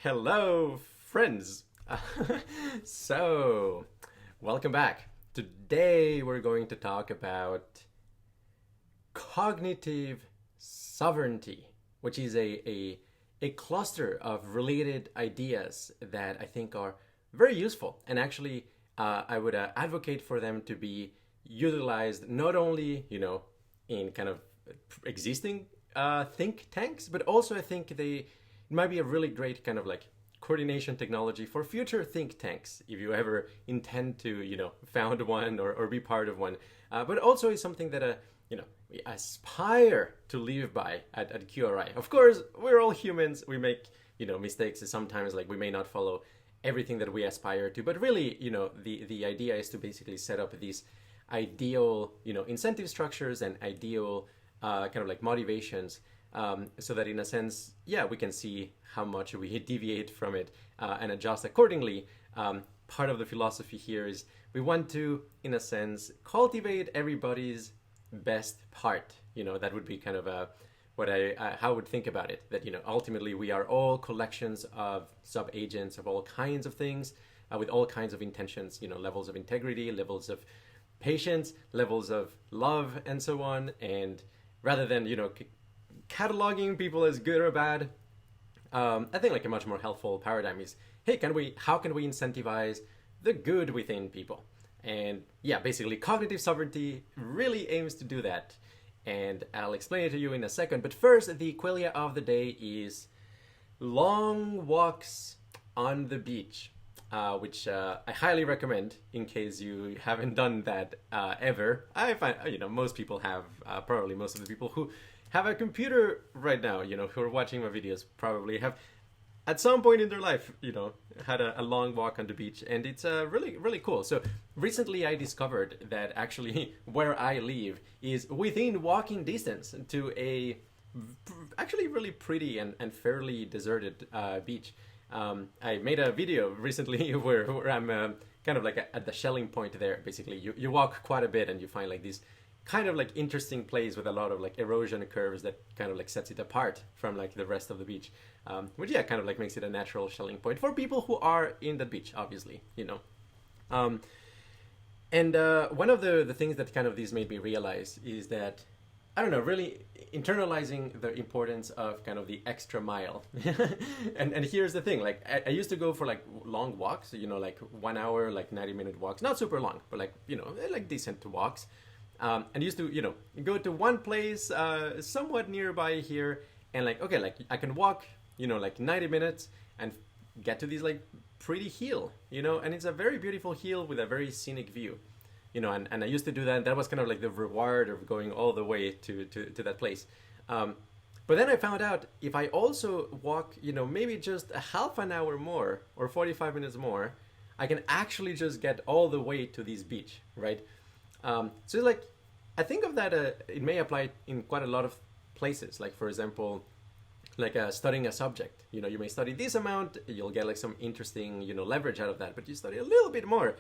Hello, friends. So, welcome back. Today we're going to talk about cognitive sovereignty, which is a cluster of related ideas that I think are very useful. And actually, I would advocate for them to be utilized not only, in kind of existing think tanks, but also I think it might be a really great kind of like coordination technology for future think tanks if you ever intend to found one or be part of one, but also is something that we aspire to live by at QRI. Of course, we're all humans. We make mistakes. Sometimes like we may not follow everything that we aspire to, but really the idea is to basically set up these ideal incentive structures and ideal kind of like motivations, so that in a sense, we can see how much we deviate from it and adjust accordingly. Part of the philosophy here is we want to, in a sense, cultivate everybody's best part. That would be kind of how I would think about it. That ultimately we are all collections of sub-agents of all kinds of things, with all kinds of intentions. Levels of integrity, levels of patience, levels of love, and so on. And rather than cataloging people as good or bad, I think like a much more helpful paradigm is, hey, how can we incentivize the good within people? And basically cognitive sovereignty really aims to do that. And I'll explain it to you in a second. But first, the Qualia of the day is long walks on the beach, which I highly recommend in case you haven't done that ever. I find, most people have, probably most of the people who have a computer right now, who are watching my videos probably have at some point in their life, had a long walk on the beach, and it's really, really cool. So recently I discovered that actually where I live is within walking distance to a actually really pretty and fairly deserted beach. I made a video recently where I'm kind of like at the Shelling point there. Basically, you walk quite a bit and you find like these kind of like interesting place with a lot of like erosion curves that kind of like sets it apart from like the rest of the beach, which kind of like makes it a natural Shelling point for people who are in the beach, obviously. And one of the things that kind of these made me realize is that, I don't know, really internalizing the importance of kind of the extra mile. and here's the thing, like I used to go for like long walks, like 1 hour, like 90-minute walks, not super long, but like, like decent walks. And used to, go to one place somewhat nearby here, and like, okay, like I can walk, like 90 minutes and get to this like pretty hill, and it's a very beautiful hill with a very scenic view, and I used to do that. That was kind of like the reward of going all the way to that place. But then I found out if I also walk, maybe just a half an hour more or 45 minutes more, I can actually just get all the way to this beach, right? So like, I think of that, it may apply in quite a lot of places. Like, for example, like studying a subject, you may study this amount, you'll get like some interesting, leverage out of that, but you study a little bit more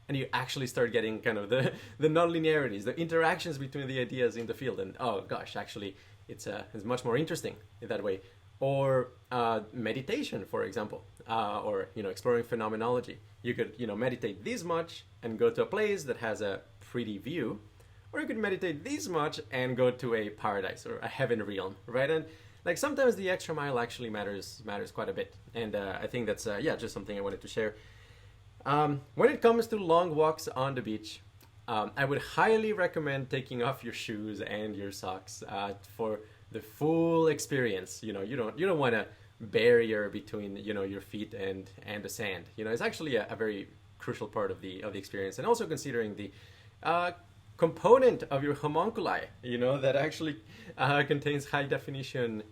and you actually start getting kind of the non-linearities, the interactions between the ideas in the field. And oh gosh, actually it's much more interesting in that way. Or meditation, for example, or, exploring phenomenology. You could, meditate this much and go to a place that has a pretty view, or you could meditate this much and go to a paradise or a heaven realm, right? And like sometimes the extra mile actually matters quite a bit. And I think that's just something I wanted to share. When it comes to long walks on the beach, I would highly recommend taking off your shoes and your socks for the full experience. You don't want a barrier between your feet and the sand. It's actually a very crucial part of the experience. And also considering the component of your homunculi, that actually contains high definition,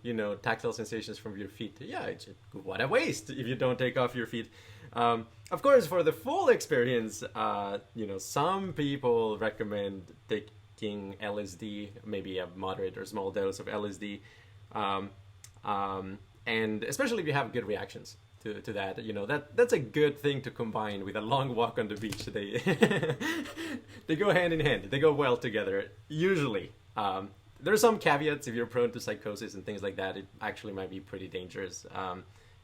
tactile sensations from your feet. It's what a waste if you don't take off your feet. Of course, for the full experience, some people recommend taking LSD, maybe a moderate or small dose of LSD, and especially if you have good reactions to that, that's a good thing to combine with a long walk on the beach. They they go hand in hand. They go well together usually. There are some caveats. If you're prone to psychosis and things like that, it actually might be pretty dangerous.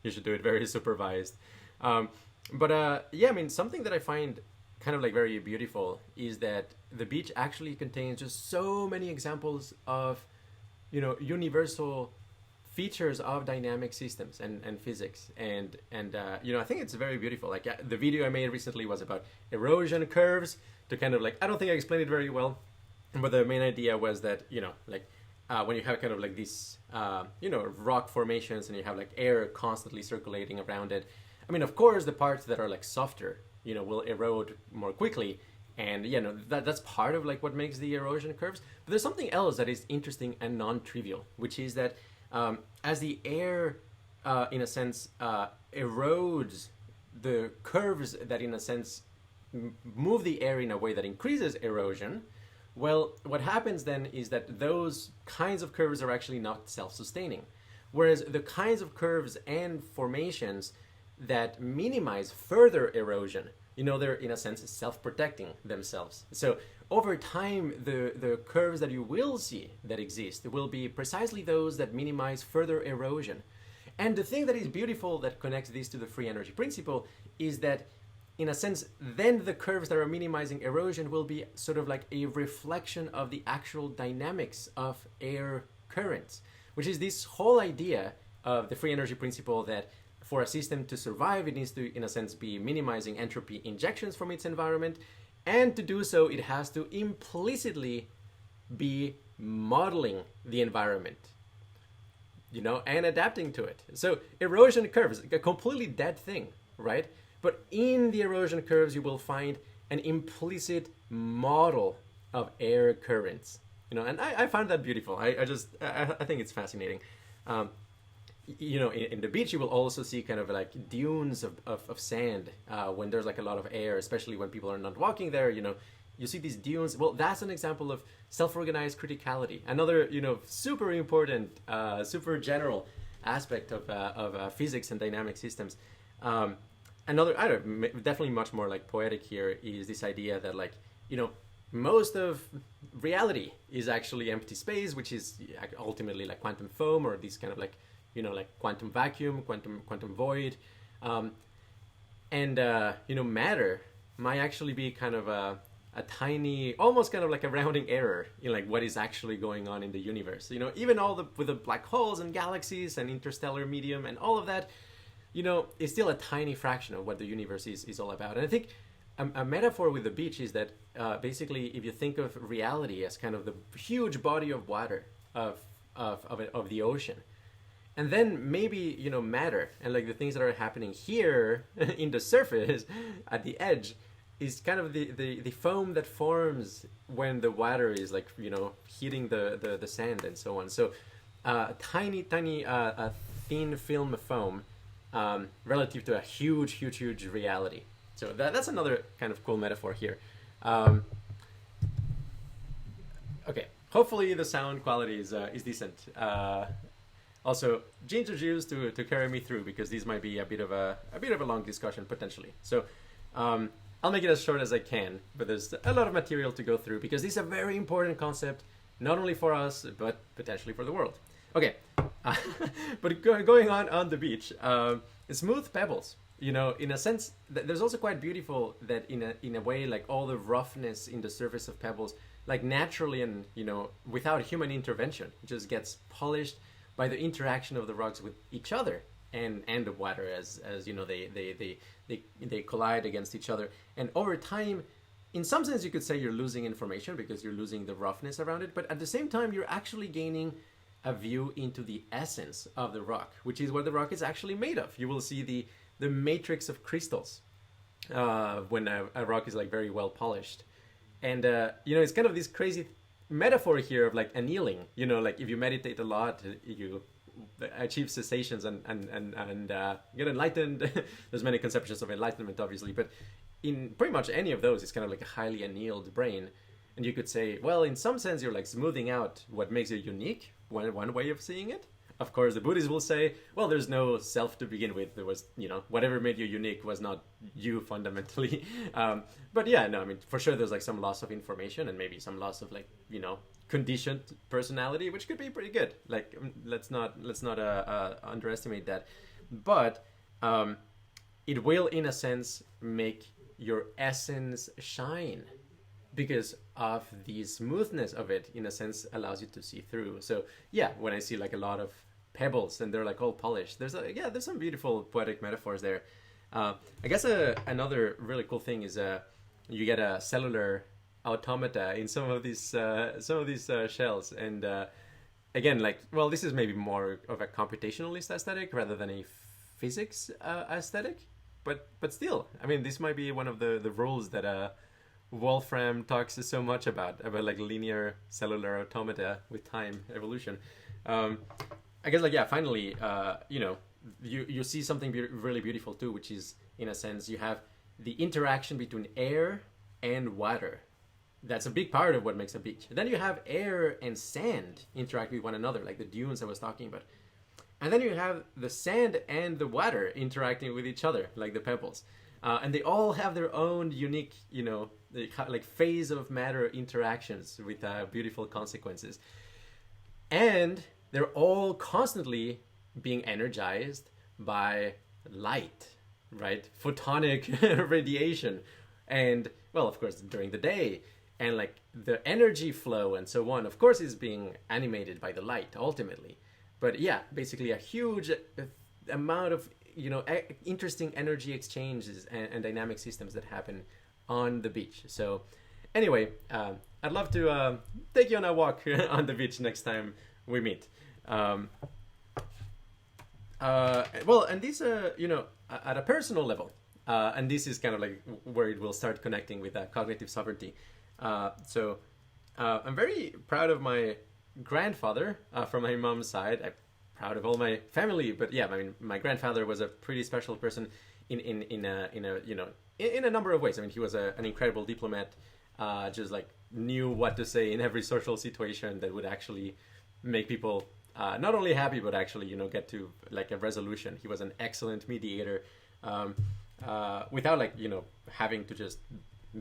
you should do it very supervised. But yeah, I mean, something that I find kind of like very beautiful is that the beach actually contains just so many examples of, universal features of dynamic systems and physics. And I think it's very beautiful. Like the video I made recently was about erosion curves to kind of like, I don't think I explained it very well, but the main idea was that, when you have kind of like these, rock formations and you have like air constantly circulating around it, I mean, of course, the parts that are like softer, will erode more quickly. And, that's part of like what makes the erosion curves. But there's something else that is interesting and non-trivial, which is that as the air, in a sense, erodes the curves that, in a sense, move the air in a way that increases erosion, well, what happens then is that those kinds of curves are actually not self-sustaining. Whereas the kinds of curves and formations that minimize further erosion, they're in a sense self-protecting themselves. So over time, the curves that you will see that exist will be precisely those that minimize further erosion. And the thing that is beautiful that connects this to the free energy principle is that, in a sense, then the curves that are minimizing erosion will be sort of like a reflection of the actual dynamics of air currents, which is this whole idea of the free energy principle that for a system to survive, it needs to, in a sense, be minimizing entropy injections from its environment. And to do so, it has to implicitly be modeling the environment, and adapting to it. So erosion curves, a completely dead thing, right? But in the erosion curves, you will find an implicit model of air currents, and I find that beautiful. I think it's fascinating. In the beach, you will also see kind of like dunes of sand when there's like a lot of air, especially when people are not walking there, you see these dunes. Well, that's an example of self-organized criticality. Another, super important, super general aspect of physics and dynamic systems. Another, definitely much more like poetic here is this idea that like, most of reality is actually empty space, which is ultimately like quantum foam or these kind of like, like quantum vacuum, quantum void. Matter might actually be kind of a tiny, almost kind of like a rounding error in like what is actually going on in the universe. Even with the black holes and galaxies and interstellar medium and all of that, it's still a tiny fraction of what the universe is all about. And I think a metaphor with the beach is that basically, if you think of reality as kind of the huge body of water of the ocean, and then maybe matter and like the things that are happening here in the surface at the edge is kind of the foam that forms when the water is like hitting the sand and so on. So tiny thin film of foam relative to a huge reality. So that's another kind of cool metaphor here. Okay, hopefully the sound quality is decent. Also, ginger juice to carry me through, because these might be a bit of a long discussion potentially. So I'll make it as short as I can, but there's a lot of material to go through because this is a very important concept, not only for us but potentially for the world. Okay, but going on the beach, smooth pebbles. In a sense, there's also quite beautiful that in a way, like all the roughness in the surface of pebbles, like naturally and without human intervention, just gets polished by the interaction of the rocks with each other and the water as they collide against each other. And over time, in some sense, you could say you're losing information because you're losing the roughness around it. But at the same time, you're actually gaining a view into the essence of the rock, which is what the rock is actually made of. You will see the matrix of crystals when a rock is like very well polished. And it's kind of this crazy metaphor here of like annealing. Like if you meditate a lot, you achieve cessations and get enlightened. There's many conceptions of enlightenment, obviously, but in pretty much any of those, it's kind of like a highly annealed brain. And you could say, well, in some sense, you're like smoothing out what makes you unique. One way of seeing it. Of course, the Buddhists will say, well, there's no self to begin with. There was, whatever made you unique was not you fundamentally. But yeah, no, I mean, for sure, there's like some loss of information and maybe some loss of like, conditioned personality, which could be pretty good. Like, let's not underestimate that. but it will, in a sense, make your essence shine because of the smoothness of it. In a sense, allows you to see through. So yeah, when I see like a lot of pebbles and they're like all polished, there's some beautiful poetic metaphors there. I guess another really cool thing is you get a cellular automata in some of these shells, and again, like, well, this is maybe more of a computationalist aesthetic rather than a physics aesthetic, but still, I mean, this might be one of the rules that Wolfram talks so much about like linear cellular automata with time evolution. I guess, like, yeah, finally, you see something really beautiful too, which is, in a sense, you have the interaction between air and water. That's a big part of what makes a beach. Then you have air and sand interact with one another, like the dunes I was talking about. And then you have the sand and the water interacting with each other, like the pebbles. And they all have their own unique, like phase of matter interactions with beautiful consequences. And they're all constantly being energized by light, right? Photonic radiation. And, well, of course, during the day. And, like, the energy flow and so on, of course, is being animated by the light, ultimately. But, yeah, basically a huge amount of, interesting energy exchanges and dynamic systems that happen on the beach. So, anyway, I'd love to take you on a walk on the beach next time we meet. Well, and this, at a personal level, and this is kind of like where it will start connecting with cognitive sovereignty. So I'm very proud of my grandfather from my mom's side. I'm proud of all my family, but yeah, I mean, my grandfather was a pretty special person in a number of ways. I mean, he was an incredible diplomat, just like knew what to say in every social situation that would actually make people not only happy, but actually, get to like a resolution. He was an excellent mediator, without like, having to just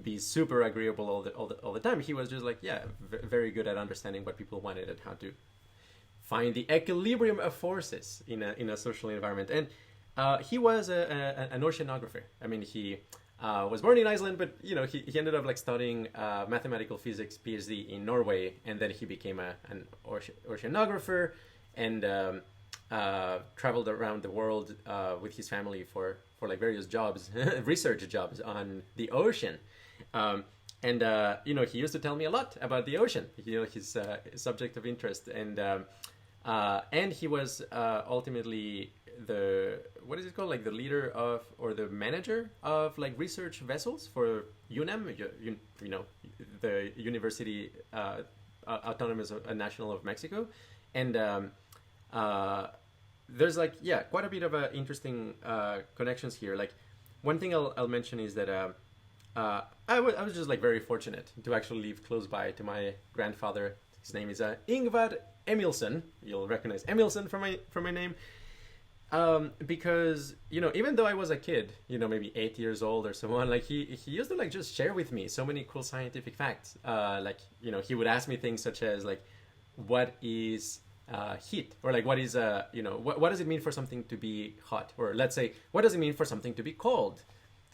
be super agreeable all the time. He was just like, yeah, very good at understanding what people wanted and how to find the equilibrium of forces in a social environment. And he was an oceanographer. I mean, he was born in Iceland, but he ended up like studying mathematical physics PhD in Norway, and then he became an oceanographer and traveled around the world with his family for like various jobs, research jobs on the ocean. And he used to tell me a lot about the ocean, his subject of interest, and he was ultimately the, what is it called, like the leader of, or the manager of like research vessels for UNAM, the University Autonomous National of Mexico. And there's like, yeah, quite a bit of interesting connections here. Like, one thing I'll mention is that I was just like very fortunate to actually live close by to my grandfather. His name is Ingvar Emilsson. You'll recognize Emilsson from my name. Because, even though I was a kid, maybe 8 years old or so on, like he used to like just share with me so many cool scientific facts. Like, he would ask me things such as like, what is heat? Or like, what is, what does it mean for something to be hot? Or let's say, what does it mean for something to be cold?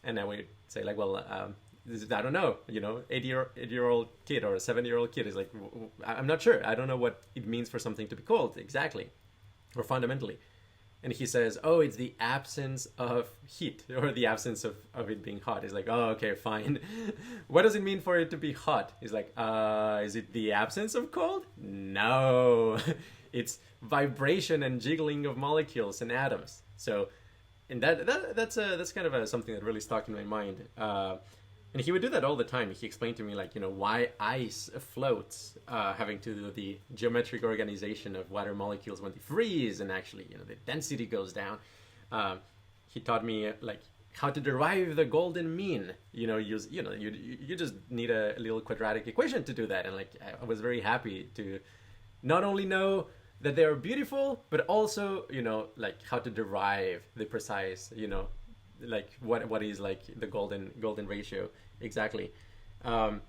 And I would say like, well, I don't know, 8-year-old kid or a 7-year-old kid is like, I'm not sure. I don't know what it means for something to be cold exactly or fundamentally. And he says, oh, it's the absence of heat or the absence of it being hot. He's like, oh, okay, fine. What does it mean for it to be hot? He's like, is it the absence of cold? No, it's vibration and jiggling of molecules and atoms. So, and that's kind of something that really stuck in my mind. And he would do that all the time. He explained to me, like, why ice floats, having to do with the geometric organization of water molecules when they freeze, and actually, the density goes down. He taught me, like, how to derive the golden mean. You just need a little quadratic equation to do that. And, like, I was very happy to not only know that they are beautiful, but also, like, how to derive the precise, like what is like the golden ratio exactly. Yeah,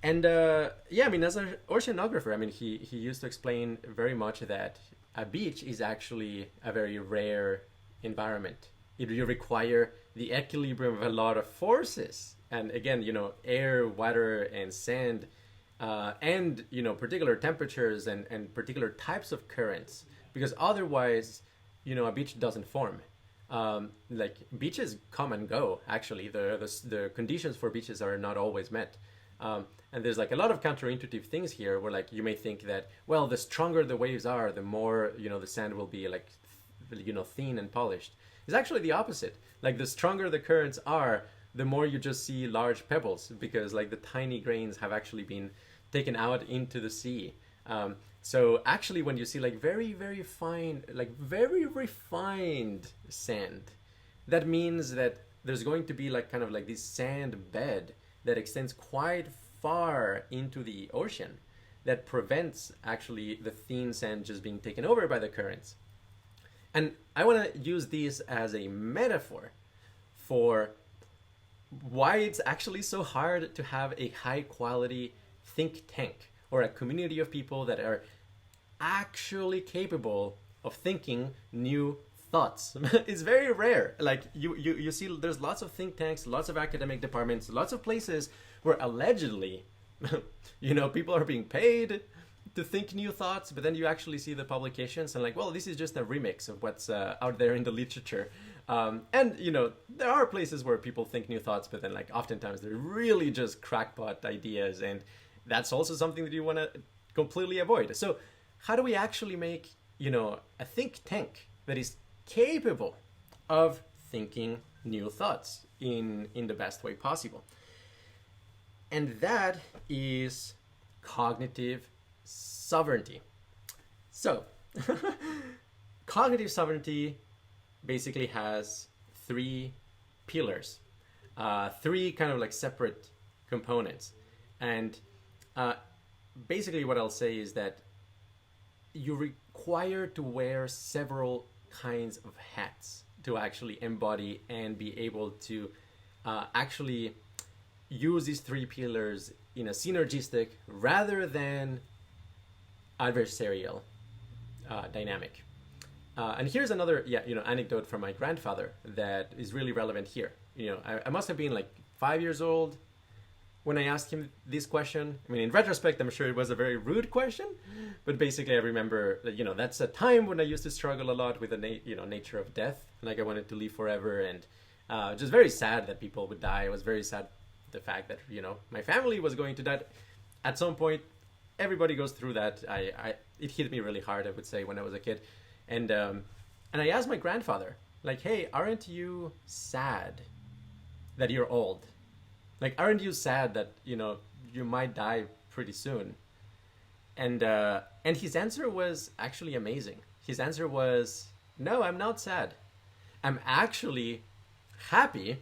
I mean, as an oceanographer, I mean, he used to explain very much that a beach is actually a very rare environment. You require the equilibrium of a lot of forces. And again, air, water, and sand, and, particular temperatures and particular types of currents. Because otherwise, a beach doesn't form. Like beaches come and go, actually. The conditions for beaches are not always met. And there's like a lot of counterintuitive things here where like you may think that, well, the stronger the waves are, the more, the sand will be like, thin and polished. It's actually the opposite. Like the stronger the currents are, the more you just see large pebbles because like the tiny grains have actually been taken out into the sea. So actually when you see like very, very fine, like very refined sand, that means that there's going to be like kind of like this sand bed that extends quite far into the ocean that prevents actually the thin sand just being taken over by the currents. And I want to use these as a metaphor for why it's actually so hard to have a high quality think tank or a community of people that are actually capable of thinking new thoughts. It's very rare. Like you see there's lots of think tanks, lots of academic departments, lots of places where allegedly people are being paid to think new thoughts, but then you actually see the publications and like, well, this is just a remix of what's out there in the literature. And there are places where people think new thoughts, but then like oftentimes they're really just crackpot ideas, and that's also something that you want to completely avoid. So how do we actually make a think tank that is capable of thinking new thoughts in the best way possible? And that is cognitive sovereignty. So cognitive sovereignty basically has three pillars, three kind of like separate components. And basically what I'll say is that you require to wear several kinds of hats to actually embody and be able to actually use these three pillars in a synergistic rather than adversarial dynamic. And here's another anecdote from my grandfather that is really relevant here. I must have been like 5 years old when I asked him this question. I mean, in retrospect, I'm sure it was a very rude question, but basically I remember that, that's a time when I used to struggle a lot with the nature of death. Like I wanted to live forever, and just very sad that people would die. I was very sad the fact that, my family was going to die. At some point, everybody goes through that. It hit me really hard, I would say, when I was a kid. And I asked my grandfather, like, hey, aren't you sad that you're old? Like, aren't you sad that, you might die pretty soon? And his answer was actually amazing. His answer was, no, I'm not sad. I'm actually happy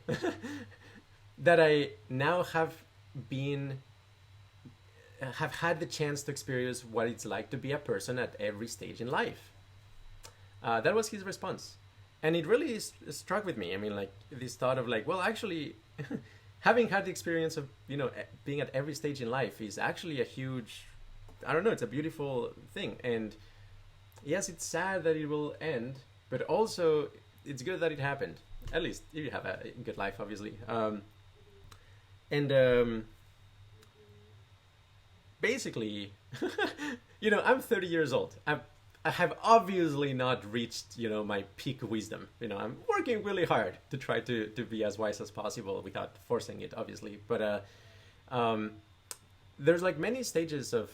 that I now have had the chance to experience what it's like to be a person at every stage in life. That was his response. And it really struck with me. I mean, like, this thought of like, well, actually, having had the experience of, being at every stage in life is actually a huge, it's a beautiful thing. And yes, it's sad that it will end, but also it's good that it happened. At least if you have a good life, obviously. Basically, I'm 30 years old. I have obviously not reached, my peak wisdom. I'm working really hard to try to be as wise as possible without forcing it, obviously. But there's like many stages of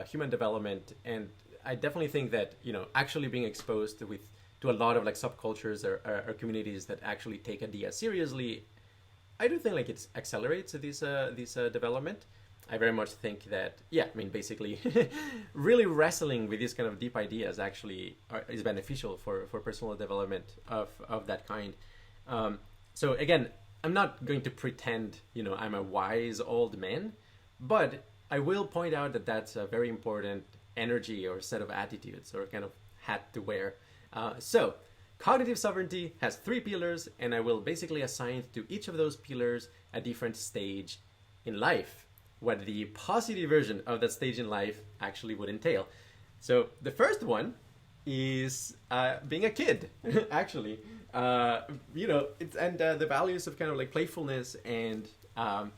human development, and I definitely think that, actually being exposed to a lot of like subcultures or communities that actually take ideas seriously, I do think like it accelerates this development. I very much think that, basically really wrestling with these kind of deep ideas actually is beneficial for personal development of that kind. So again, I'm not going to pretend, I'm a wise old man, but I will point out that that's a very important energy or set of attitudes or kind of hat to wear. So cognitive sovereignty has three pillars, and I will basically assign to each of those pillars a different stage in life, what the positive version of that stage in life actually would entail. So the first one is being a kid, actually. It's and the values of kind of like playfulness and kind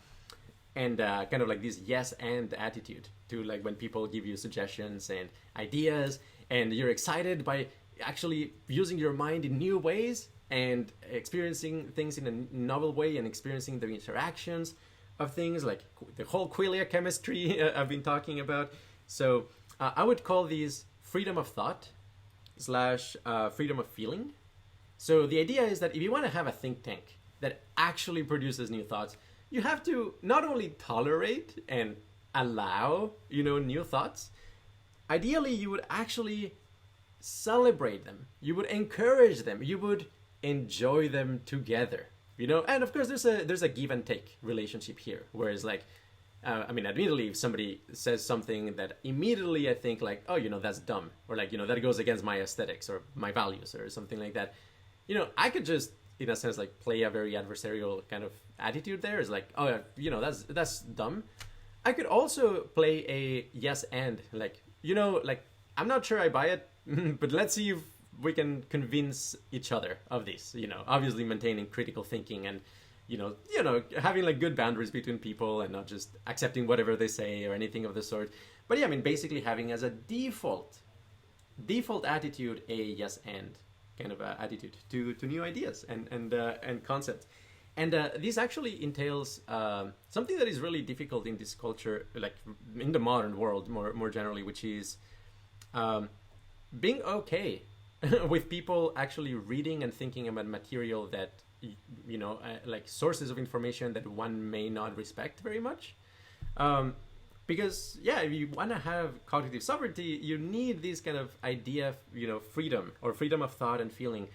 of like this yes and attitude to like when people give you suggestions and ideas, and you're excited by actually using your mind in new ways and experiencing things in a novel way and experiencing the interactions of things like the whole Qualia chemistry I've been talking about. So I would call these freedom of thought slash freedom of feeling. So the idea is that if you want to have a think tank that actually produces new thoughts, you have to not only tolerate and allow, new thoughts. Ideally, you would actually celebrate them. You would encourage them. You would enjoy them together. And of course, there's a give and take relationship here. Whereas, like, admittedly, if somebody says something that immediately I think like, oh, that's dumb, or like, that goes against my aesthetics or my values or something like that, I could just, in a sense, like play a very adversarial kind of attitude there. Is like, oh, that's dumb. I could also play a yes and like, I'm not sure I buy it, but let's see if we can convince each other of this. Obviously maintaining critical thinking and having like good boundaries between people and not just accepting whatever they say or anything of the sort. But yeah, basically having as a default attitude a yes and kind of attitude to new ideas and concepts. And this actually entails something that is really difficult in this culture, like in the modern world more generally, which is being okay with people actually reading and thinking about material that, like sources of information that one may not respect very much. Because, yeah, if you want to have cognitive sovereignty, you need this kind of idea of, freedom or freedom of thought and feeling.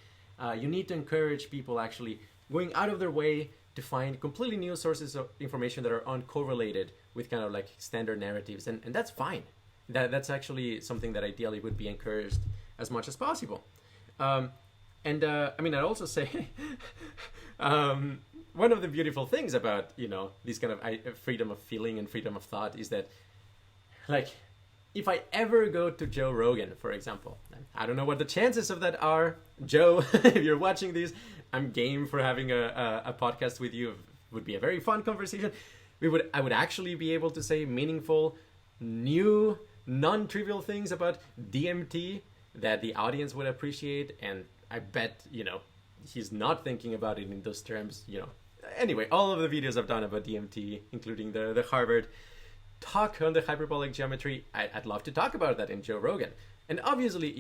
You need to encourage people actually going out of their way to find completely new sources of information that are uncorrelated with kind of like standard narratives. And that's fine. That's actually something that ideally would be encouraged as much as possible. I'd also say one of the beautiful things about, this kind of freedom of feeling and freedom of thought is that, like, if I ever go to Joe Rogan, for example, I don't know what the chances of that are. Joe, if you're watching this, I'm game for having a podcast with you. It would be a very fun conversation. I would actually be able to say meaningful, new, non-trivial things about DMT that the audience would appreciate, and I bet, he's not thinking about it in those terms, Anyway, all of the videos I've done about DMT, including the Harvard talk on the hyperbolic geometry, I'd love to talk about that in Joe Rogan. And obviously,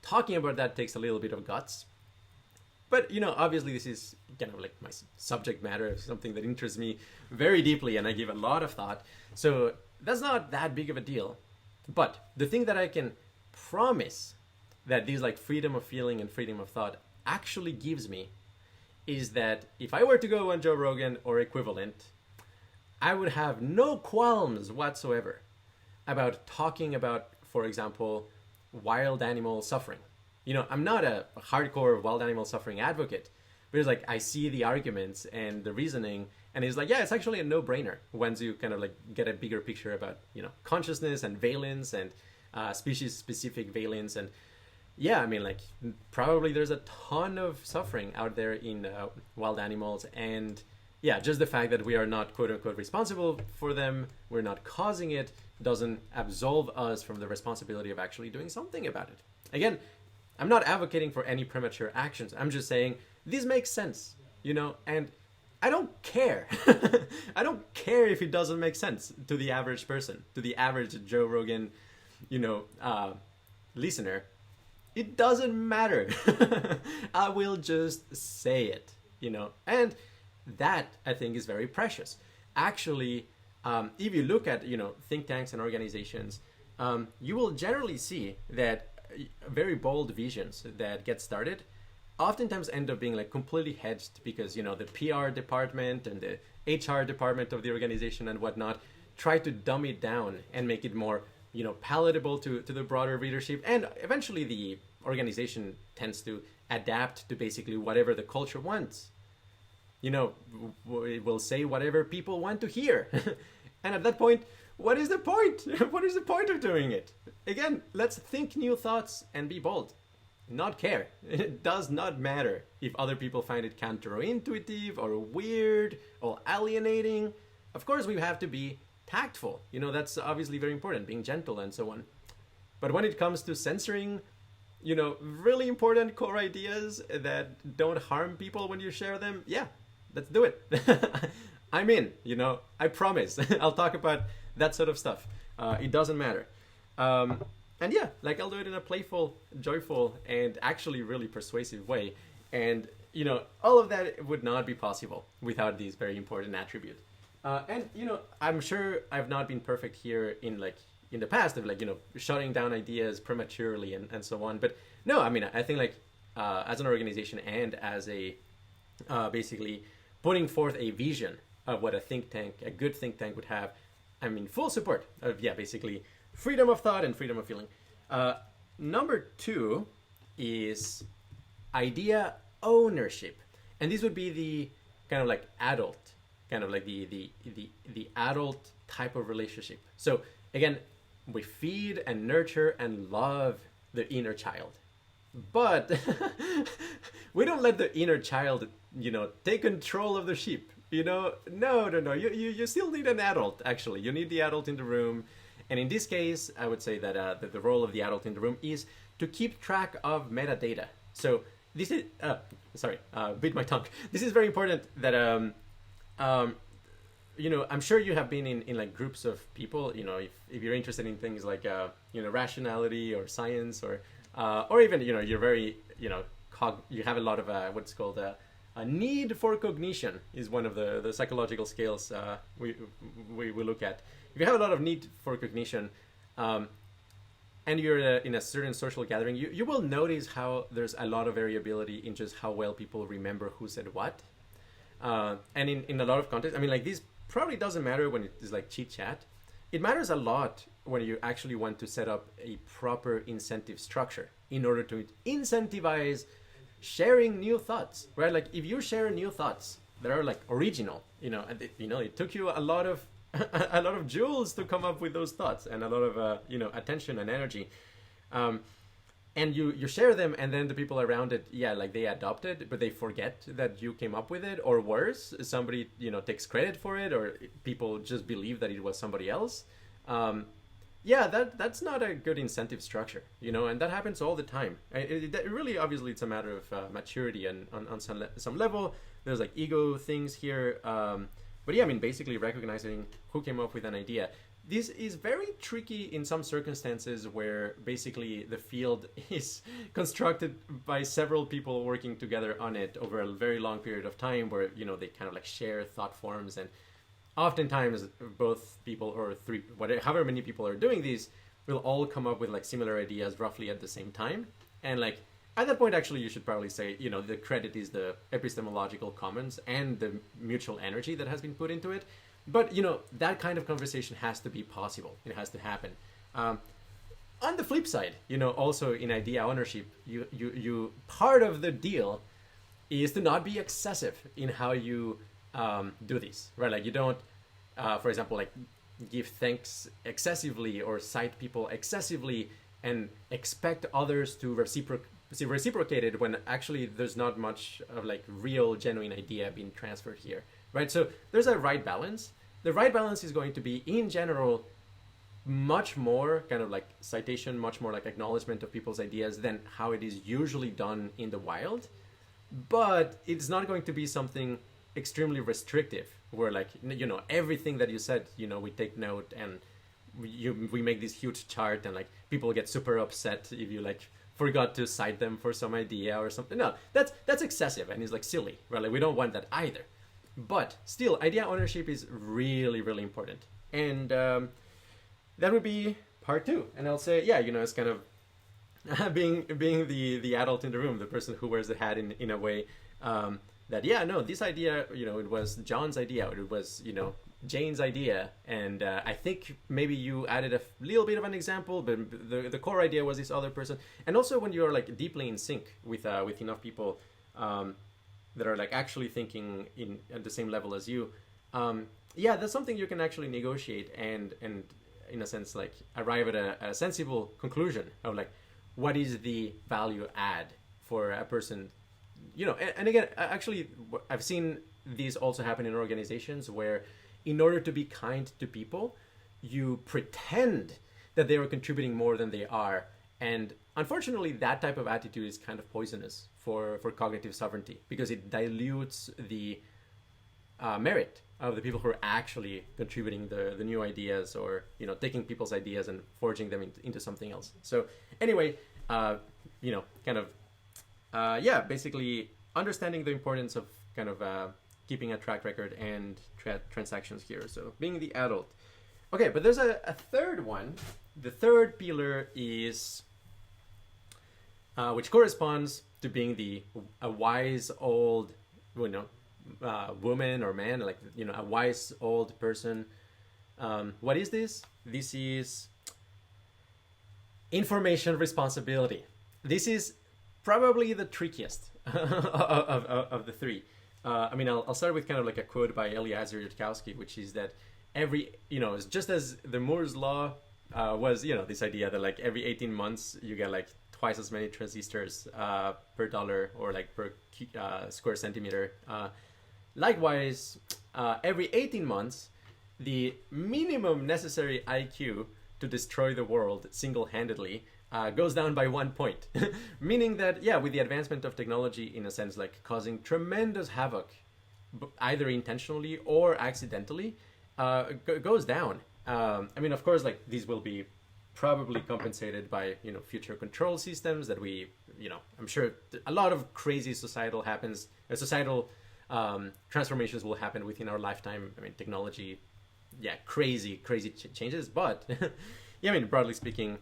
talking about that takes a little bit of guts. But, obviously this is kind of like my subject matter, something that interests me very deeply and I give a lot of thought. So that's not that big of a deal. But the thing that I can promise that these like freedom of feeling and freedom of thought actually gives me is that if I were to go on Joe Rogan or equivalent, I would have no qualms whatsoever about talking about, for example, wild animal suffering. I'm not a hardcore wild animal suffering advocate, but it's like I see the arguments and the reasoning, and it's like, yeah, it's actually a no-brainer once you kind of like get a bigger picture about, consciousness and valence and species-specific valence. And yeah, like probably there's a ton of suffering out there in wild animals, and yeah, just the fact that we are not quote-unquote responsible for them, we're not causing it, doesn't absolve us from the responsibility of actually doing something about it. Again, I'm not advocating for any premature actions. I'm just saying this makes sense, and I don't care. I don't care if it doesn't make sense to the average person, to the average Joe Rogan, listener. It doesn't matter. I will just say it, and that I think is very precious. Actually, if you look at, think tanks and organizations, you will generally see that very bold visions that get started oftentimes end up being like completely hedged because, the PR department and the HR department of the organization and whatnot try to dumb it down and make it more, palatable to the broader readership. And eventually the organization tends to adapt to basically whatever the culture wants. It will say whatever people want to hear. And at that point, what is the point? What is the point of doing it? Again, let's think new thoughts and be bold. Not care. It does not matter if other people find it counterintuitive or weird or alienating. Of course, we have to be tactful. That's obviously very important, being gentle and so on. But when it comes to censoring, really important core ideas that don't harm people when you share them, yeah, let's do it. I'm in, I promise. I'll talk about that sort of stuff. It doesn't matter. And yeah, I'll do it in a playful, joyful, and actually really persuasive way. And, all of that would not be possible without these very important attributes. And, I'm sure I've not been perfect here in the past of shutting down ideas prematurely and so on. But no, I think as an organization and as a basically putting forth a vision of what a good think tank would have, full support of, basically freedom of thought and freedom of feeling. Number 2 is idea ownership. And this would be the kind of adult, the adult type of relationship. So again, we feed and nurture and love the inner child. But we don't let the inner child, take control of the sheep. No. You still need an adult, actually. You need the adult in the room. And in this case, I would say that the role of the adult in the room is to keep track of metadata. So this is, bit my tongue. This is very important that, I'm sure you have been in groups of people, if you're interested in things like, rationality or science or even, you're very, you have a lot of what's called a need for cognition is one of the psychological scales we look at. If you have a lot of need for cognition, and you're in a certain social gathering, you will notice how there's a lot of variability in just how well people remember who said what. And in a lot of contexts, this probably doesn't matter when it is chit chat. It matters a lot when you actually want to set up a proper incentive structure in order to incentivize sharing new thoughts, right? If you share new thoughts that are original, it took you a lot of joules to come up with those thoughts and a lot of attention and energy, and you share them, and then the people around it, they adopt it, but they forget that you came up with it, or worse, somebody takes credit for it, or people just believe that it was somebody else. That's not a good incentive structure, and that happens all the time. It really, obviously, it's a matter of maturity, and on some level, there's ego things here. But yeah, basically recognizing who came up with an idea. This is very tricky in some circumstances where basically the field is constructed by several people working together on it over a very long period of time, where, they kind of share thought forms, and oftentimes both people or three, however many people are doing these, will all come up with similar ideas roughly at the same time. And at that point, actually, you should probably say, the credit is the epistemological commons and the mutual energy that has been put into it. But, that kind of conversation has to be possible. It has to happen. On the flip side, also in idea ownership, you part of the deal is to not be excessive in how you do this, right? You don't, for example, give thanks excessively or cite people excessively and expect others to reciprocated when actually there's not much of real genuine idea being transferred here, right? So there's a right balance. The right balance is going to be, in general, much more kind of citation, much more acknowledgement of people's ideas than how it is usually done in the wild. But it's not going to be something extremely restrictive where everything that you said, we take note, and we make this huge chart, and people get super upset if you forgot to cite them for some idea or something. No, that's excessive and it's silly, right? We don't want that either. But still, idea ownership is really, really important. And that would be part 2. And I'll say, it's kind of being the adult in the room, the person who wears the hat in a way that, this idea, it was John's idea, or it was, Jane's idea, and I think maybe you added a little bit of an example, but the core idea was this other person. And also when you're deeply in sync with enough people that are actually thinking at the same level as you, Yeah, that's something you can actually negotiate and in a sense like arrive at a sensible conclusion of like what is the value add for a person, and again, actually I've seen these also happen in organizations where in order to be kind to people you pretend that they are contributing more than they are, and unfortunately that type of attitude is kind of poisonous for cognitive sovereignty because it dilutes the merit of the people who are actually contributing the new ideas, or taking people's ideas and forging them into something else. So anyway, kind of basically understanding the importance of kind of keeping a track record and transactions here. So being the adult. Okay, but there's a third one. The third pillar is which corresponds to being a wise old woman or man, like a wise old person. What is this? This is information responsibility. This is probably the trickiest of the three. I'll start with kind of like a quote by Eliezer Yudkowsky, which is that it's just as the Moore's law was, this idea that like every 18 months you get like twice as many transistors per dollar or like per square centimeter. Likewise, every 18 months, the minimum necessary IQ to destroy the world single-handedly goes down by 1 point. Meaning that, with the advancement of technology, in a sense, like causing tremendous havoc, either intentionally or accidentally, goes down. Of course, like these will be probably compensated by, future control systems that we, I'm sure a lot of crazy societal transformations will happen within our lifetime. Technology, crazy changes. But broadly speaking,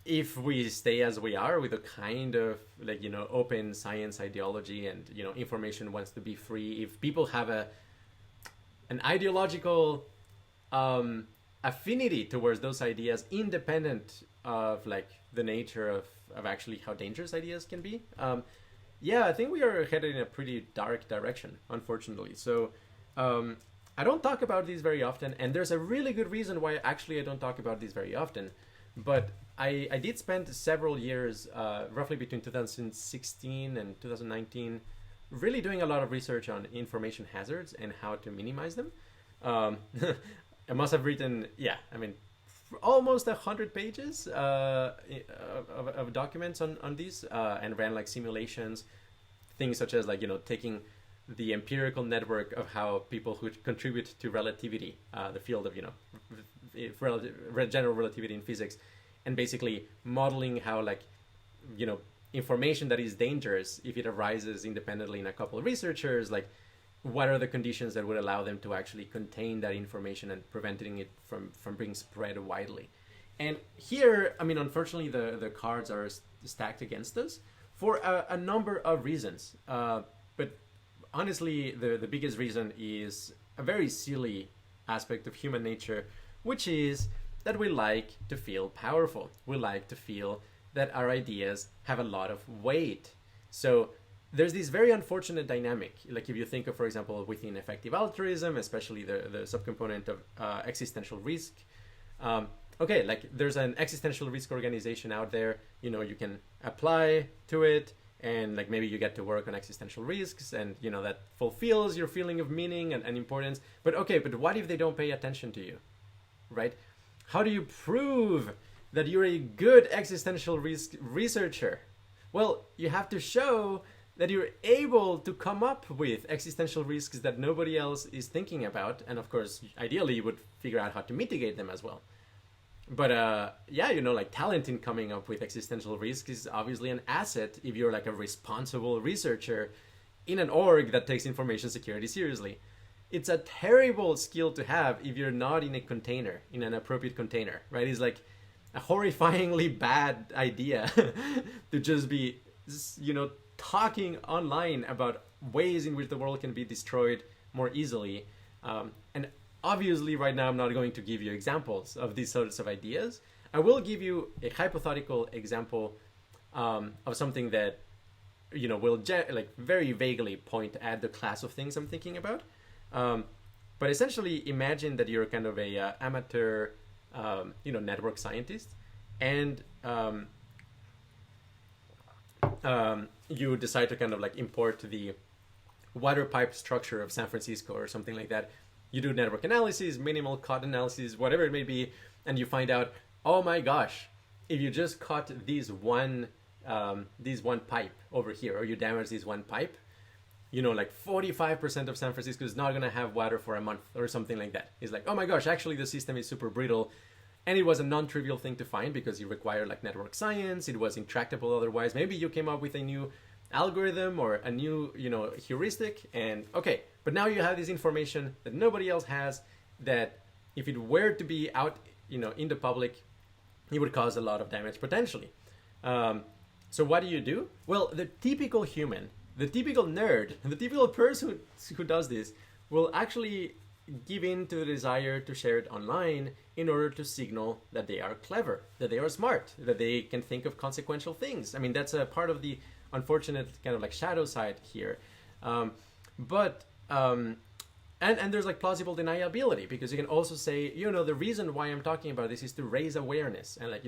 if we stay as we are with a kind of like, open science ideology and, information wants to be free, if people have an ideological affinity towards those ideas, independent of like the nature of actually how dangerous ideas can be, I think we are headed in a pretty dark direction, unfortunately. So I don't talk about these very often, and there's a really good reason why actually I don't talk about these very often. But I did spend several years, roughly between 2016 and 2019, really doing a lot of research on information hazards and how to minimize them. I must have written, almost 100 pages of documents on these, and ran like simulations, things such as like, taking the empirical network of how people who contribute to relativity, the field of, general relativity in physics, and basically modeling how like, information that is dangerous, if it arises independently in a couple of researchers, like what are the conditions that would allow them to actually contain that information and preventing it from being spread widely. And here, unfortunately, the cards are stacked against us for a number of reasons. But honestly, the biggest reason is a very silly aspect of human nature, which is that we like to feel powerful. We like to feel that our ideas have a lot of weight. So there's this very unfortunate dynamic. Like if you think of, for example, within effective altruism, especially the subcomponent of existential risk. Like there's an existential risk organization out there, you can apply to it and like maybe you get to work on existential risks and, that fulfills your feeling of meaning and importance. But what if they don't pay attention to you, right? How do you prove that you're a good existential risk researcher? Well, you have to show that you're able to come up with existential risks that nobody else is thinking about. And of course, ideally, you would figure out how to mitigate them as well. But like talent in coming up with existential risk is obviously an asset if you're like a responsible researcher in an org that takes information security seriously. It's a terrible skill to have if you're not in a container, in an appropriate container, right? It's like a horrifyingly bad idea to just be, talking online about ways in which the world can be destroyed more easily. And obviously right now I'm not going to give you examples of these sorts of ideas. I will give you a hypothetical example of something that, will very vaguely point at the class of things I'm thinking about. But essentially, imagine that you're kind of a amateur, network scientist, and you decide to kind of like import the water pipe structure of San Francisco or something like that. You do network analysis, minimal cut analysis, whatever it may be, and you find out, oh my gosh, if you just cut this one pipe over here, or you damage this one pipe, like 45% of San Francisco is not going to have water for a month or something like that. It's like, oh my gosh, actually the system is super brittle. And it was a non-trivial thing to find because it required like network science. It was intractable otherwise. Maybe you came up with a new algorithm or a new, heuristic, and okay, but now you have this information that nobody else has, that if it were to be out, in the public, it would cause a lot of damage potentially. So what do? Well, the typical human, the typical nerd, the typical person who does this will actually give in to the desire to share it online in order to signal that they are clever, that they are smart, that they can think of consequential things. I mean, that's a part of the unfortunate kind of like shadow side here. And there's like plausible deniability, because you can also say, the reason why I'm talking about this is to raise awareness, and like,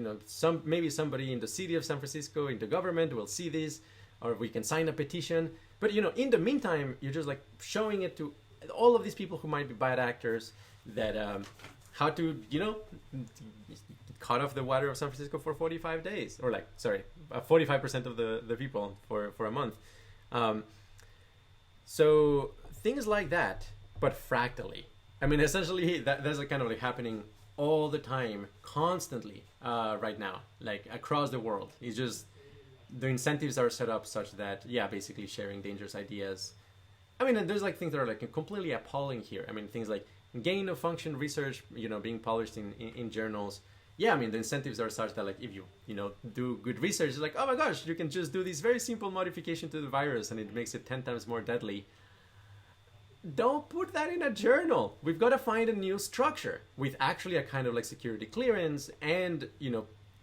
maybe somebody in the city of San Francisco, in the government, will see this, or we can sign a petition. But in the meantime, you're just like showing it to all of these people who might be bad actors, that how to cut off the water of San Francisco for 45 days, or 45% of the people for a month. So things like that, but fractally. I mean, essentially that's kind of like happening all the time, constantly, right now, like across the world. It's just the incentives are set up such that, basically sharing dangerous ideas. I mean, and there's like things that are like completely appalling here. I mean, things like gain of function research, being published in journals. Yeah, I mean, the incentives are such that like if you do good research, it's like, oh my gosh, you can just do this very simple modification to the virus and it makes it 10 times more deadly. Don't put that in a journal. We've got to find a new structure with actually a kind of like security clearance and,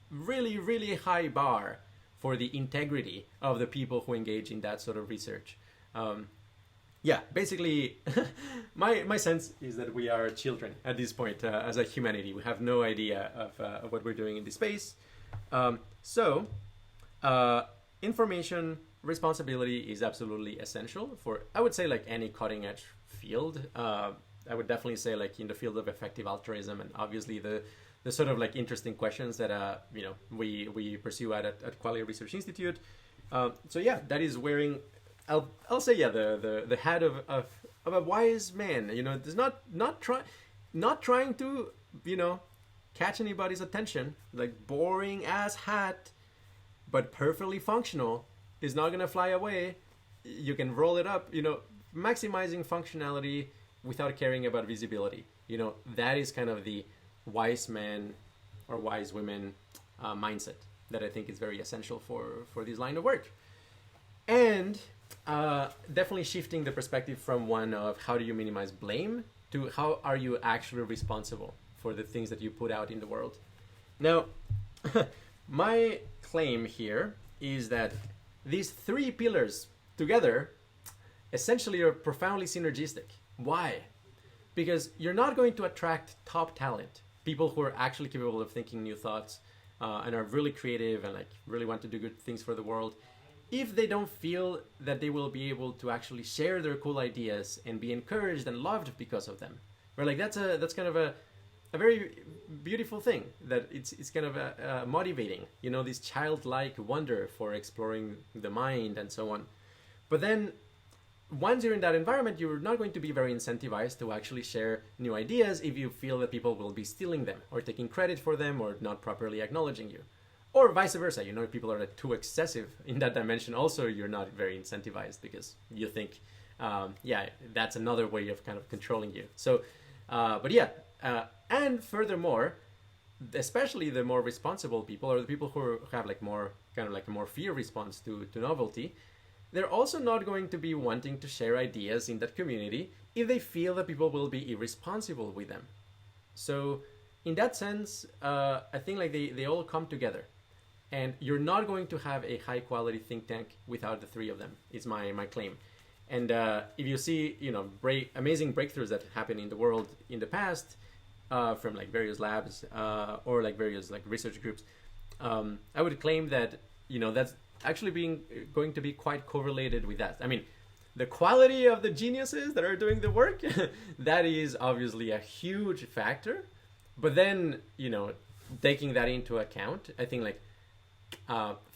really, really high bar for the integrity of the people who engage in that sort of research. Basically, my sense is that we are children at this point as a humanity. We have no idea of what we're doing in this space. Information responsibility is absolutely essential for, I would say, like any cutting edge field. I would definitely say like in the field of effective altruism, and obviously the sort of like interesting questions that we pursue at Qualia Research Institute. That is wearing, I'll say the hat of a wise man. There's not trying to catch anybody's attention, like boring ass hat, but perfectly functional, is not gonna fly away. You can roll it up, maximizing functionality without caring about visibility. That is kind of the wise man or wise women mindset that I think is very essential for this line of work. And definitely shifting the perspective from one of how do you minimize blame to how are you actually responsible for the things that you put out in the world. Now, my claim here is that these three pillars together essentially are profoundly synergistic. Why? Because you're not going to attract top talent, people who are actually capable of thinking new thoughts and are really creative and like really want to do good things for the world, if they don't feel that they will be able to actually share their cool ideas and be encouraged and loved because of them. Where like that's kind of a very beautiful thing, that it's kind of motivating, this childlike wonder for exploring the mind and so on. But then once you're in that environment, you're not going to be very incentivized to actually share new ideas if you feel that people will be stealing them or taking credit for them or not properly acknowledging you. Or vice versa, if people are too excessive in that dimension, also you're not very incentivized because you think, that's another way of kind of controlling you. So, and furthermore, especially the more responsible people, or the people who have like more kind of like a more fear response to novelty, they're also not going to be wanting to share ideas in that community if they feel that people will be irresponsible with them. So in that sense, I think like they all come together. And you're not going to have a high quality think tank without the three of them, is my claim. And if you see, amazing breakthroughs that happen in the world in the past, from like various labs or like various like research groups, I would claim that that's actually going to be quite correlated with that. I mean, the quality of the geniuses that are doing the work, that is obviously a huge factor. But then, taking that into account, I think like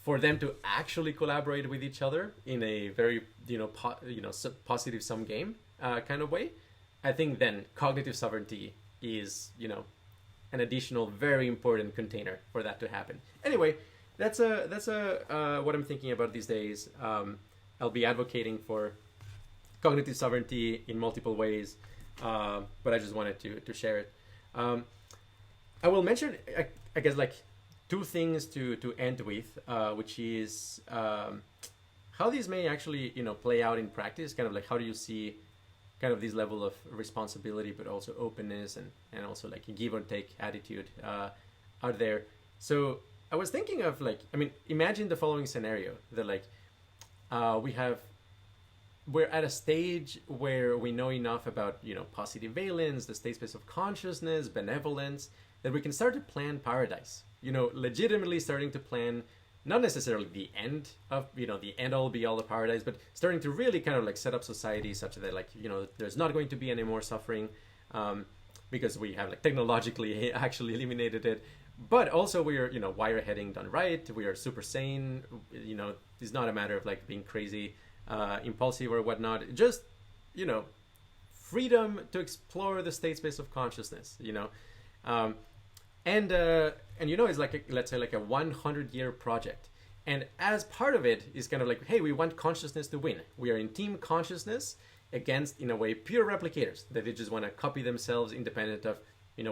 for them to actually collaborate with each other in a very, positive sum game kind of way, I think then cognitive sovereignty is, an additional very important container for that to happen. Anyway, that's what I'm thinking about these days. I'll be advocating for cognitive sovereignty in multiple ways, but I just wanted to share it. I will mention, I guess, like two things to end with, which is how these may actually play out in practice. Kind of like, how do you see kind of this level of responsibility, but also openness and also like a give or take attitude out there. So I was thinking of like, I mean, imagine the following scenario that like we're at a stage where we know enough about, positive valence, the state space of consciousness, benevolence, that we can start to plan paradise, legitimately starting to plan, not necessarily the end of, the end all be all of paradise, but starting to really kind of like set up society such that like, there's not going to be any more suffering, because we have like technologically actually eliminated it. But also we are, wire heading done right. We are super sane. It's not a matter of like being crazy, impulsive or whatnot. Just, freedom to explore the state space of consciousness, and it's like let's say like a 100-year project. And as part of it is kind of like, hey, we want consciousness to win. We are in team consciousness against, in a way, pure replicators that they just want to copy themselves independent of,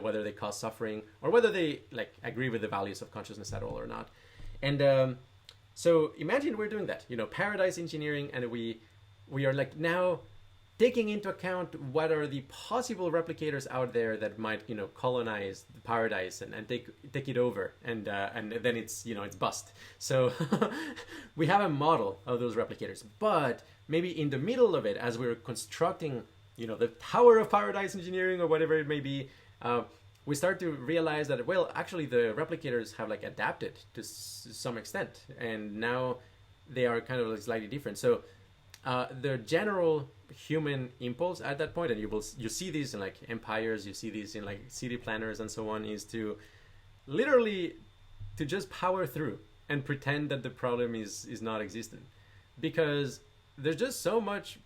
whether they cause suffering or whether they like agree with the values of consciousness at all or not. And so imagine we're doing that, paradise engineering, and we are like now taking into account what are the possible replicators out there that might, colonize the paradise and take it over, and then it's, it's bust. So we have a model of those replicators, but maybe in the middle of it, as we're constructing, the Tower of Paradise engineering or whatever it may be, we start to realize that, well, actually the replicators have like adapted to some extent, and now they are kind of like slightly different. So the general human impulse at that point, and you see these in like empires, you see these in like city planners and so on, is to literally to just power through and pretend that the problem is not existent, because there's just so much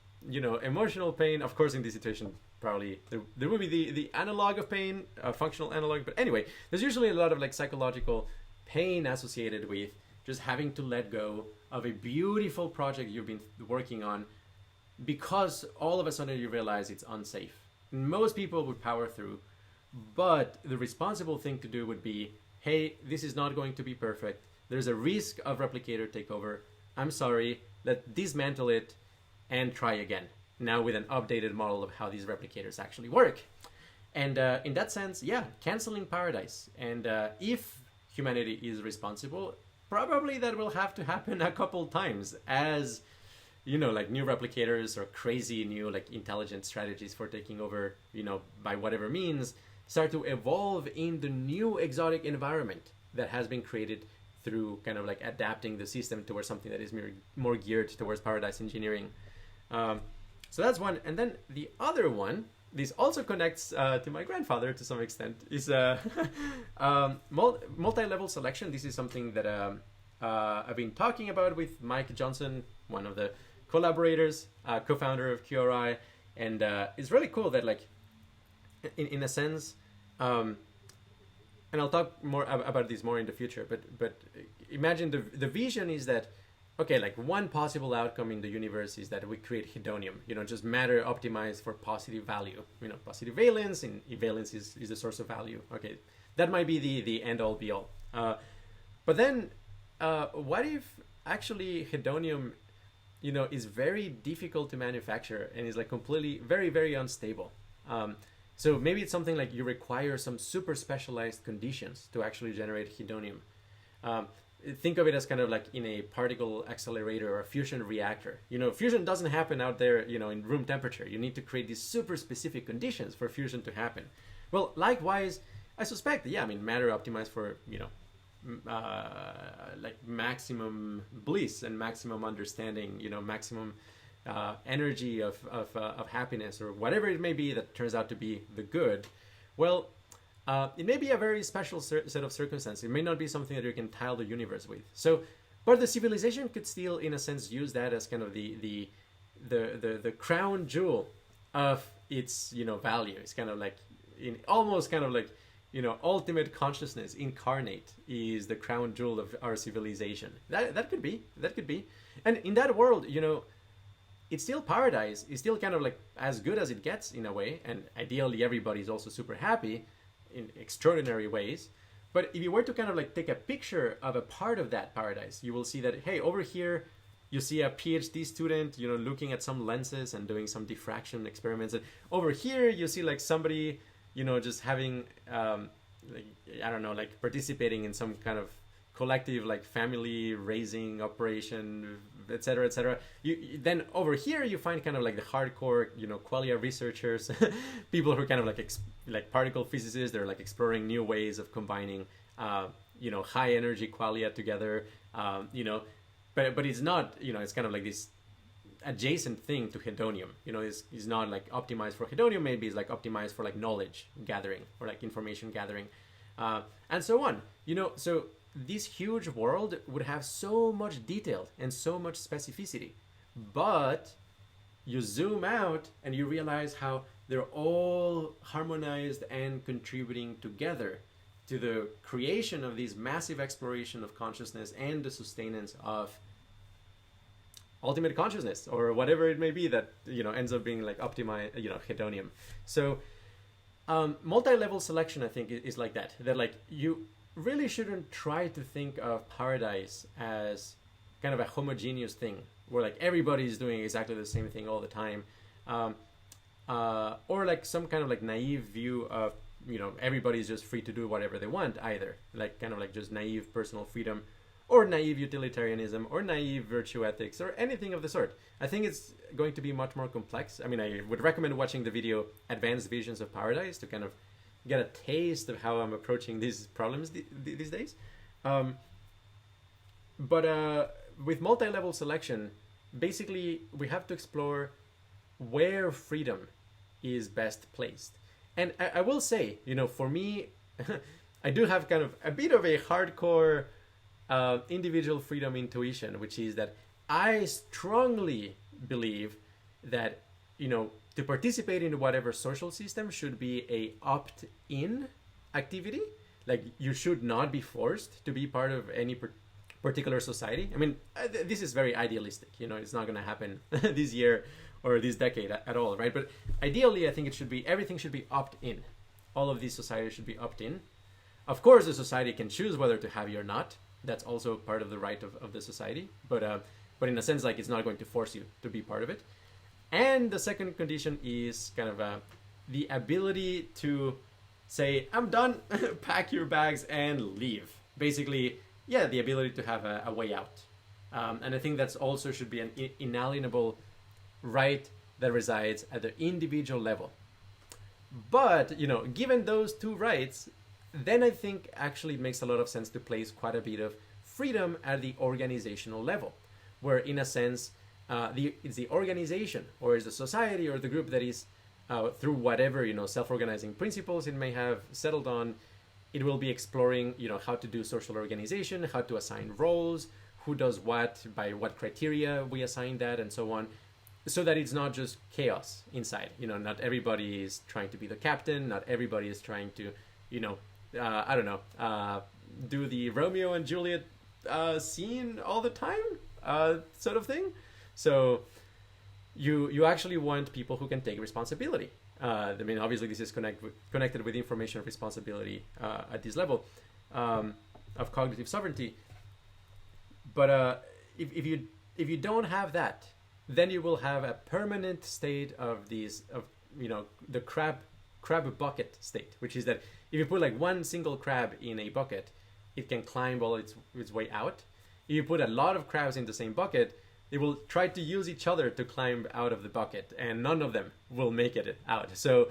emotional pain. Of course, in this situation probably there will be the analog of pain, functional analog, but anyway, there's usually a lot of like psychological pain associated with just having to let go of a beautiful project you've been working on, because all of a sudden you realize it's unsafe. Most people would power through, but the responsible thing to do would be, hey, this is not going to be perfect. There's a risk of replicator takeover. I'm sorry, let's dismantle it and try again. Now with an updated model of how these replicators actually work. And in that sense, yeah, canceling paradise. And if humanity is responsible, probably that will have to happen a couple times as, like new replicators or crazy new like intelligent strategies for taking over, by whatever means, start to evolve in the new exotic environment that has been created through kind of like adapting the system towards something that is more geared towards paradise engineering. So that's one. And then the other one, this also connects to my grandfather to some extent, is multi-level selection. This is something that I've been talking about with Mike Johnson, one of the collaborators, co-founder of QRI. And it's really cool that like, in a sense, and I'll talk more about this more in the future, but imagine the vision is that, okay, like one possible outcome in the universe is that we create hedonium, just matter optimized for positive value, positive valence, and valence is the source of value. Okay, that might be the end all be all. But then what if actually hedonium, is very difficult to manufacture and is like completely very, very unstable? So maybe it's something like you require some super specialized conditions to actually generate hedonium. think of it as kind of like in a particle accelerator or a fusion reactor. Fusion doesn't happen out there, in room temperature. You need to create these super specific conditions for fusion to happen. Well, likewise, I suspect, matter optimized for, like maximum bliss and maximum understanding, maximum energy of happiness, or whatever it may be that turns out to be the good. Well, it may be a very special set of circumstances. It may not be something that you can tile the universe with. So, but the civilization could still, in a sense, use that as kind of the crown jewel of its value. It's kind of like almost kind of like ultimate consciousness incarnate is the crown jewel of our civilization. That could be, and in that world, it's still paradise. It's still kind of like as good as it gets in a way, and ideally everybody's also super happy in extraordinary ways. But if you were to kind of like take a picture of a part of that paradise, you will see that, hey, over here you see a PhD student, looking at some lenses and doing some diffraction experiments. And over here you see like somebody, just having, like participating in some kind of collective like family raising operation, etc., etc. Then over here you find kind of like the hardcore, Qualia researchers, people who are kind of like particle physicists. They're like exploring new ways of combining, high energy Qualia together. But it's not, it's kind of like this adjacent thing to hedonium. Is not like optimized for hedonium. Maybe it's like optimized for like knowledge gathering or like information gathering, and so on. So this huge world would have so much detail and so much specificity, but you zoom out and you realize how they're all harmonized and contributing together to the creation of this massive exploration of consciousness and the sustenance of ultimate consciousness, or whatever it may be that ends up being like optimized, hedonium. So multi-level selection, I think, is like that like you really shouldn't try to think of paradise as kind of a homogeneous thing where like everybody's doing exactly the same thing all the time, or like some kind of like naive view of everybody's just free to do whatever they want, either like kind of like just naive personal freedom, or naive utilitarianism, or naive virtue ethics, or anything of the sort. I think it's going to be much more complex. I would recommend watching the video Advanced Visions of Paradise to kind of get a taste of how I'm approaching these problems these days. But with multi-level selection, basically we have to explore where freedom is best placed. And I will say, for me, I do have kind of a bit of a hardcore individual freedom intuition, which is that I strongly believe that, to participate in whatever social system should be a opt-in activity. Like, you should not be forced to be part of any particular society. This is very idealistic. It's not going to happen this year or this decade at all, right? But ideally, I think everything should be opt-in. All of these societies should be opt-in. Of course, the society can choose whether to have you or not. That's also part of the right of the society. But in a sense, like, it's not going to force you to be part of it. And the second condition is kind of the ability to say, I'm done, pack your bags and leave. Basically, the ability to have a way out. And I think that's also should be an inalienable right that resides at the individual level. But, given those two rights, then I think actually it makes a lot of sense to place quite a bit of freedom at the organizational level, where in a sense, it's the organization or is the society or the group that is through whatever self-organizing principles it may have settled on, it will be exploring how to do social organization, how to assign roles, who does what, by what criteria we assign that, and so on, so that it's not just chaos inside. Not everybody is trying to be the captain, not everybody is trying to do the Romeo and Juliet scene all the time, sort of thing. So you actually want people who can take responsibility. Obviously this is connected with information responsibility at this level of cognitive sovereignty. But if you don't have that, then you will have a permanent state of the crab bucket state, which is that if you put like one single crab in a bucket, it can climb all its way out. If you put a lot of crabs in the same bucket, they will try to use each other to climb out of the bucket, and none of them will make it out. So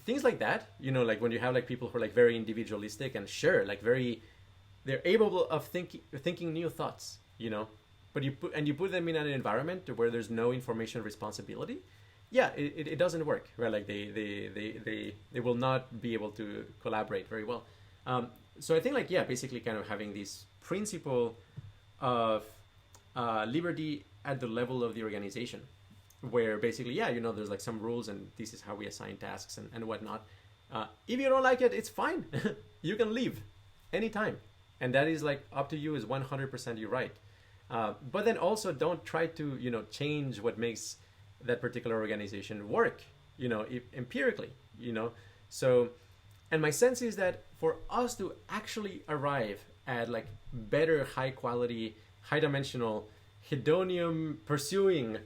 things like that, like when you have like people who are like very individualistic and sure, like they're able of thinking new thoughts, but you put them in an environment where there's no information responsibility. Yeah, it doesn't work, right? Like they will not be able to collaborate very well. So I think like, yeah, basically kind of having this principle of liberty at the level of the organization, where basically, yeah, there's like some rules and this is how we assign tasks and whatnot. If you don't like it, it's fine. You can leave anytime. And that is like up to you, is 100% your right. But then also don't try to, change what makes that particular organization work, empirically, So, and my sense is that for us to actually arrive at like better, high quality, high dimensional, hedonium pursuing,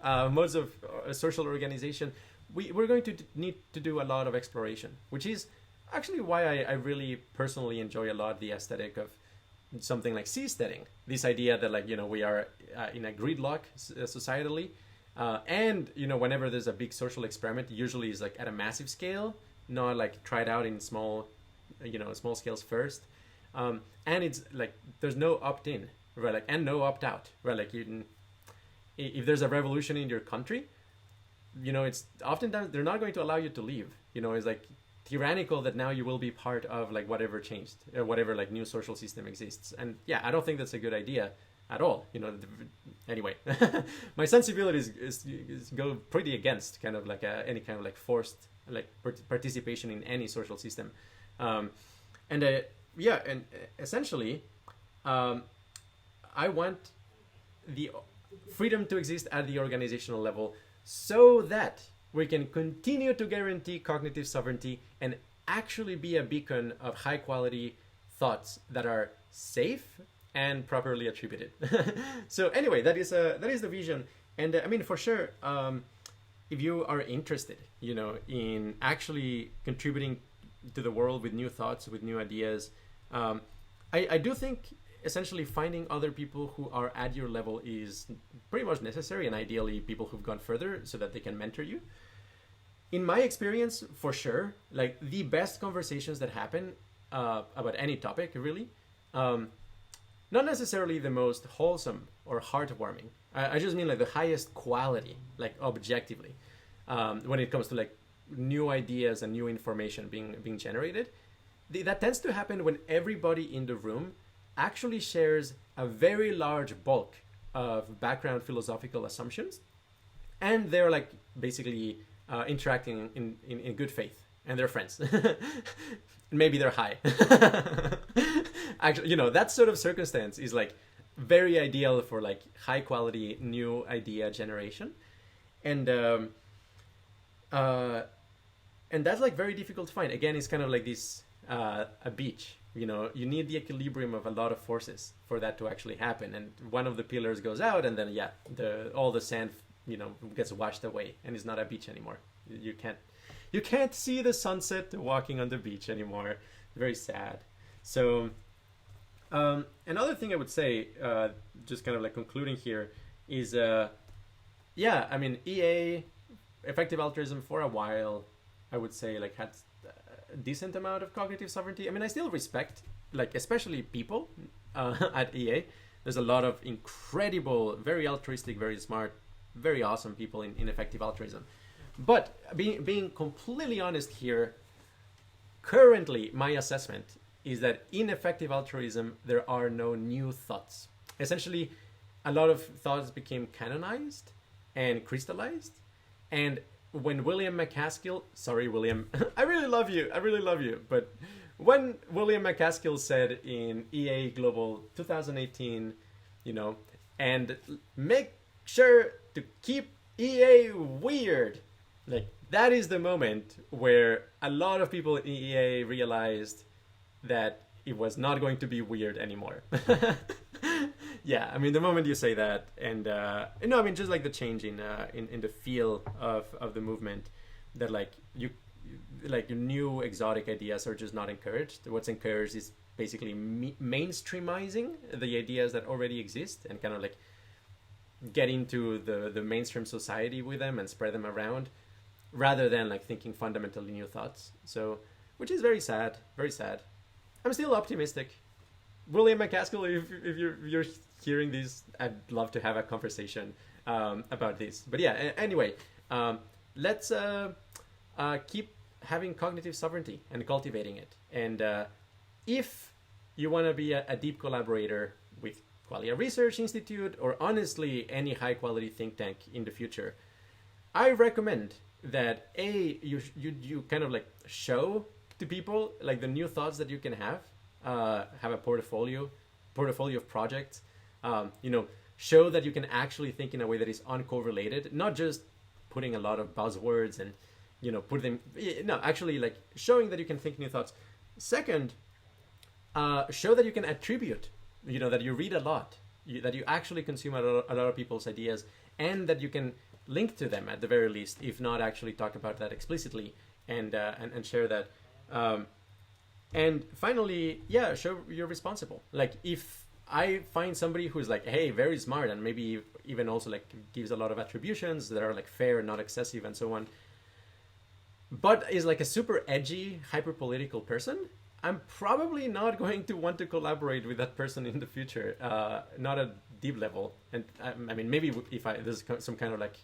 modes of social organization, we're going to need to do a lot of exploration, which is actually why I really personally enjoy a lot the aesthetic of something like seasteading. This idea that like, we are in a gridlock societally, and, whenever there's a big social experiment, usually is like at a massive scale, not like tried out in small scales first. And it's like, there's no opt-in, right? Like, and no opt-out, right? Like if there's a revolution in your country, it's oftentimes they're not going to allow you to leave. It's like tyrannical that now you will be part of like whatever changed, whatever like new social system exists. And yeah, I don't think that's a good idea at all. Anyway, my sensibilities is go pretty against kind of like any kind of like forced like participation in any social system. And essentially, I want the freedom to exist at the organizational level so that we can continue to guarantee cognitive sovereignty and actually be a beacon of high quality thoughts that are safe and properly attributed. So anyway, that is the vision. And I mean, for sure, if you are interested, in actually contributing to the world with new thoughts, with new ideas, I do think essentially finding other people who are at your level is pretty much necessary, and ideally people who've gone further so that they can mentor you. In my experience, for sure, like the best conversations that happen about any topic, really, not necessarily the most wholesome or heartwarming. I just mean like the highest quality, like objectively, when it comes to like new ideas and new information being generated. That tends to happen when everybody in the room actually shares a very large bulk of background philosophical assumptions, and they're like basically interacting in good faith, and they're friends. Maybe they're high. Actually, that sort of circumstance is like very ideal for like high quality new idea generation, and that's like very difficult to find. Again, it's kind of like this a beach. You need the equilibrium of a lot of forces for that to actually happen, and one of the pillars goes out, and then all the sand gets washed away, and it's not a beach anymore. You can't see the sunset walking on the beach anymore. Very sad. So another thing I would say, just kind of like concluding here, is I mean, EA, Effective Altruism, for a while, I would say like had a decent amount of cognitive sovereignty. I mean, I still respect, like, especially people at EA. There's a lot of incredible, very altruistic, very smart, very awesome people in Effective Altruism. But being completely honest here, currently my assessment is that in Effective Altruism, there are no new thoughts. Essentially, a lot of thoughts became canonized and crystallized. And when William McCaskill, sorry, William, I really love you. But when William McCaskill said in EA Global 2018, and make sure to keep EA weird, like that is the moment where a lot of people in EA realized that it was not going to be weird anymore. Yeah, I mean, the moment you say that, and I mean, just like the change in the feel of the movement, that like your new exotic ideas are just not encouraged. What's encouraged is basically mainstreamizing the ideas that already exist and kind of like get into the mainstream society with them and spread them around, rather than like thinking fundamentally new thoughts. So, which is very sad, very sad. I'm still optimistic. William McCaskill, if you're hearing this, I'd love to have a conversation about this. But yeah, anyway, let's keep having cognitive sovereignty and cultivating it. And if you want to be a deep collaborator with Qualia Research Institute, or honestly any high quality think tank in the future, I recommend that you kind of like show to people like the new thoughts that you can have a portfolio of projects, show that you can actually think in a way that is uncorrelated, not just putting a lot of buzzwords and put them, no, actually like showing that you can think new thoughts. Second, show that you can attribute, that you read a lot, that you actually consume a lot of people's ideas, and that you can link to them at the very least, if not actually talk about that explicitly, and share that. And finally, yeah, show you're responsible. Like if I find somebody who's like, hey, very smart, and maybe even also like gives a lot of attributions that are like fair, not excessive, and so on, but is like a super edgy, hyper political person, I'm probably not going to want to collaborate with that person in the future, not at deep level. And I mean, maybe if there's some kind of like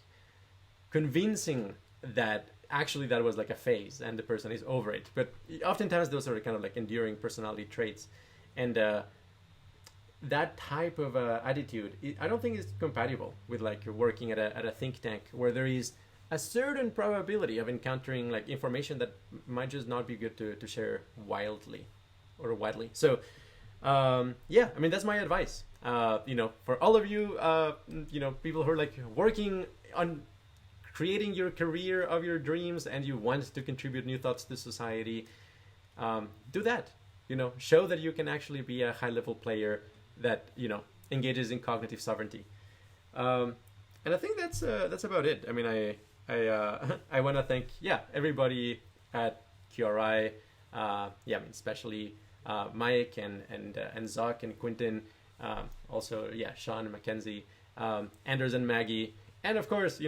convincing that actually that was like a phase and the person is over it. But oftentimes those are kind of like enduring personality traits. And that type of attitude, I don't think is compatible with like working at a think tank where there is a certain probability of encountering like information that might just not be good to share widely. So yeah, I mean, that's my advice. For all of you, people who are like working on creating your career of your dreams and you want to contribute new thoughts to society, do that. Show that you can actually be a high-level player that engages in cognitive sovereignty. And I think that's about it. I mean, I want to thank everybody at QRI. Especially Mike and Zach and Quentin. Also, Sean and Mackenzie, Anders and Maggie. And of course,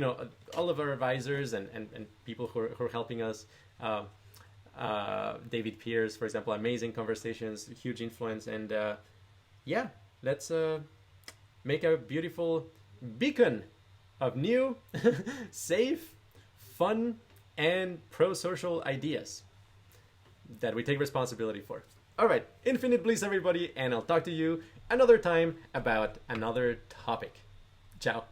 all of our advisors and people who are helping us. David Pierce, for example, amazing conversations, huge influence. And let's make a beautiful beacon of new, safe, fun, and pro-social ideas that we take responsibility for. All right, infinite bliss, everybody, and I'll talk to you another time about another topic. Ciao.